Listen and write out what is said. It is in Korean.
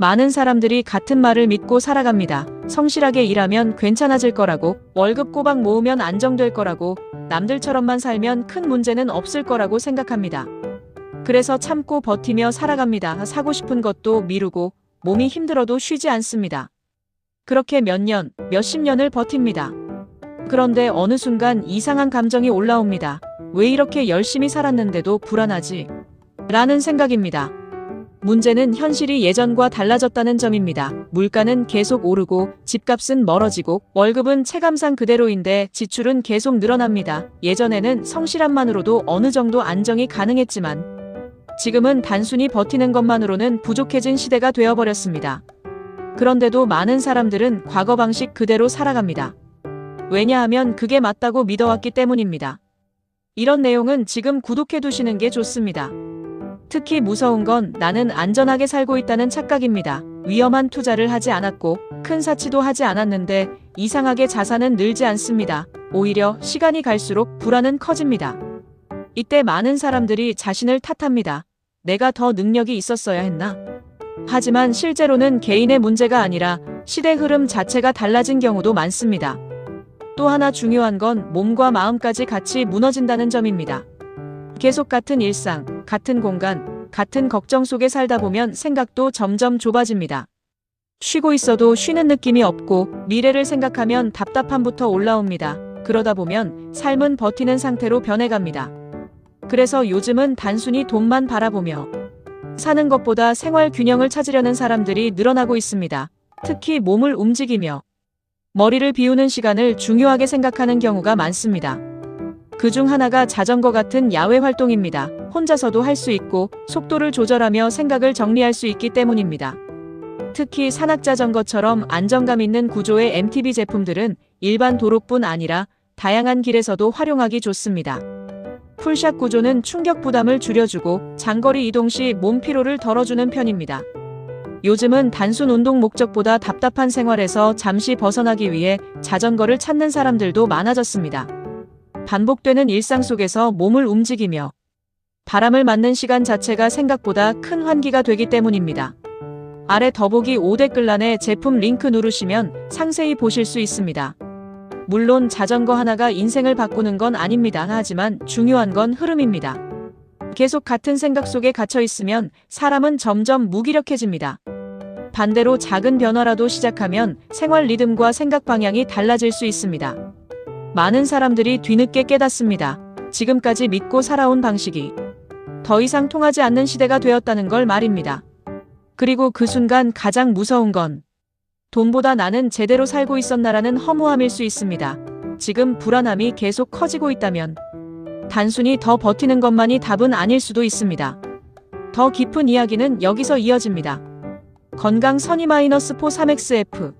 많은 사람들이 같은 말을 믿고 살아갑니다. 성실하게 일하면 괜찮아질 거라고, 월급 꼬박 모으면 안정될 거라고, 남들처럼만 살면 큰 문제는 없을 거라고 생각합니다. 그래서 참고 버티며 살아갑니다. 사고 싶은 것도 미루고 몸이 힘들어도 쉬지 않습니다. 그렇게 몇 년, 몇십 년을 버팁니다. 그런데 어느 순간 이상한 감정이 올라옵니다. 왜 이렇게 열심히 살았는데도 불안하지? 라는 생각입니다. 문제는 현실이 예전과 달라졌다는 점입니다. 물가는 계속 오르고 집값은 멀어지고 월급은 체감상 그대로인데 지출은 계속 늘어납니다. 예전에는 성실함만으로도 어느 정도 안정이 가능했지만 지금은 단순히 버티는 것만으로는 부족해진 시대가 되어버렸습니다. 그런데도 많은 사람들은 과거 방식 그대로 살아갑니다. 왜냐하면 그게 맞다고 믿어왔기 때문입니다. 이런 내용은 지금 구독해두시는 게 좋습니다. 특히 무서운 건 나는 안전하게 살고 있다는 착각입니다. 위험한 투자를 하지 않았고 큰 사치도 하지 않았는데 이상하게 자산은 늘지 않습니다. 오히려 시간이 갈수록 불안은 커집니다. 이때 많은 사람들이 자신을 탓합니다. 내가 더 능력이 있었어야 했나? 하지만 실제로는 개인의 문제가 아니라 시대 흐름 자체가 달라진 경우도 많습니다. 또 하나 중요한 건 몸과 마음까지 같이 무너진다는 점입니다. 계속 같은 일상, 같은 공간, 같은 걱정 속에 살다 보면 생각도 점점 좁아집니다. 쉬고 있어도 쉬는 느낌이 없고 미래를 생각하면 답답함부터 올라옵니다. 그러다 보면 삶은 버티는 상태로 변해갑니다. 그래서 요즘은 단순히 돈만 바라보며 사는 것보다 생활 균형을 찾으려는 사람들이 늘어나고 있습니다. 특히 몸을 움직이며 머리를 비우는 시간을 중요하게 생각하는 경우가 많습니다. 그중 하나가 자전거 같은 야외 활동입니다. 혼자서도 할 수 있고 속도를 조절하며 생각을 정리할 수 있기 때문입니다. 특히 산악자전거처럼 안정감 있는 구조의 MTB 제품들은 일반 도로뿐 아니라 다양한 길에서도 활용하기 좋습니다. 풀샷 구조는 충격 부담을 줄여주고 장거리 이동 시 몸 피로를 덜어주는 편입니다. 요즘은 단순 운동 목적보다 답답한 생활에서 잠시 벗어나기 위해 자전거를 찾는 사람들도 많아졌습니다. 반복되는 일상 속에서 몸을 움직이며 바람을 맞는 시간 자체가 생각보다 큰 환기가 되기 때문입니다. 아래 더보기 5댓글란에 제품 링크 누르시면 상세히 보실 수 있습니다. 물론 자전거 하나가 인생을 바꾸는 건 아닙니다. 하지만 중요한 건 흐름입니다. 계속 같은 생각 속에 갇혀 있으면 사람은 점점 무기력해집니다. 반대로 작은 변화라도 시작하면 생활 리듬과 생각 방향이 달라질 수 있습니다. 많은 사람들이 뒤늦게 깨닫습니다. 지금까지 믿고 살아온 방식이 더 이상 통하지 않는 시대가 되었다는 걸 말입니다. 그리고 그 순간 가장 무서운 건 돈보다 나는 제대로 살고 있었나라는 허무함일 수 있습니다. 지금 불안함이 계속 커지고 있다면 단순히 더 버티는 것만이 답은 아닐 수도 있습니다. 더 깊은 이야기는 여기서 이어집니다. 건강 선의-4 3XF